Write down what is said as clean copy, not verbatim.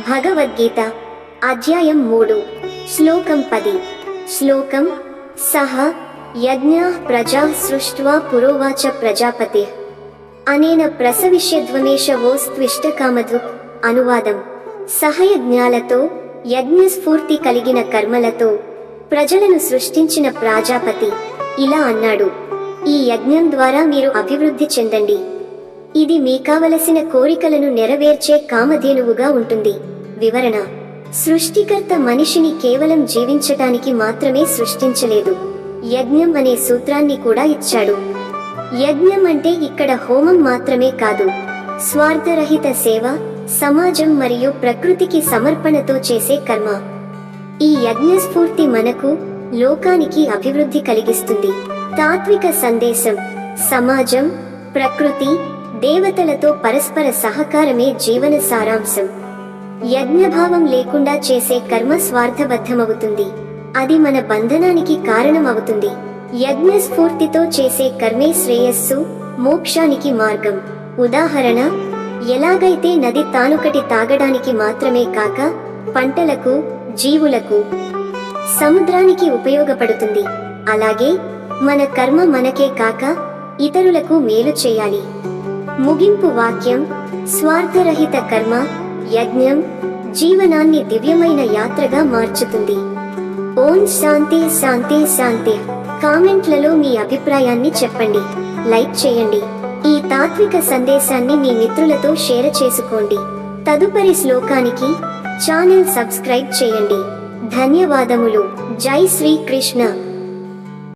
భగవద్గీత అధ్యాయం 3 శ్లోకం 10 శ్లోకం సహ యజ్ఞః ప్రజాః సృష్ట్వా పురోవాచ ప్రజాపతిః అనేన ప్రసవిష్యధ్వమేషవోస్త్విష్టకామధు. అనువాదం: సహయజ్ఞాలతో యజ్ఞస్ఫూర్తి కలిగిన కర్మలతో ప్రజలను సృష్టించిన ప్రజాపతి ఇలా అన్నాడు: ఈ యజ్ఞం ద్వారా మీరు అభివృద్ధి చెందండి. ఇది మీ కావలసిన కోరికలను నెరవేర్చే కామధేనువుగా ఉంటుంది. వివరణ: సృష్టికర్త మనిషిని కేవలం జీవించటానికి మాత్రమే సృష్టించలేదు, యజ్ఞం అనే సూత్రాన్ని కూడా ఇచ్చాడు. యజ్ఞం అంటే ఇక్కడ హోమం మాత్రమే కాదు, స్వార్థరహిత సేవ, సమాజం మరియు ప్రకృతికి సమర్పణతో చేసే కర్మ. ఈ యజ్ఞస్ఫూర్తి మనకు, లోకానికి అభివృద్ధి కలిగిస్తుంది. తాత్విక సందేశం: సమాజం, ప్రకృతి, దేవతలతో పరస్పర సహకారమే జీవన సారాంశం. యజ్ఞభావం లేకుండా చేసే కర్మ స్వార్థబద్ధమవుతుంది, అది మన బంధనానికి కారణమవుతుంది. యజ్ఞస్ఫూర్తితో చేసే కర్మే శ్రేయస్సు, మోక్షానికి మార్గం. ఉదాహరణ: ఎలాగైతే నది తానొకటి తాగడానికి మాత్రమే కాక పంటలకు, జీవులకు, సముద్రానికి ఉపయోగపడుతుంది, అలాగే మన కర్మ మనకే కాక ఇతరులకు మేలు చేయాలి. ముగింపు వాక్యం: స్వార్థరహిత కర్మ, యజ్ఞం జీవనాన్ని దివ్యమైన యాత్రగా మార్చుతుంది. ఓం శాంతి శాంతి శాంతి. కామెంట్లలో మీ అభిప్రాయాన్ని చెప్పండి, లైక్ చేయండి. ఈ తాత్విక సందేశాన్ని మీ మిత్రులతో షేర్ చేసుకోండి. తదుపరి శ్లోకానికి ఛానల్ సబ్స్క్రైబ్ చేయండి. ధన్యవాదములు. జై శ్రీ కృష్ణ.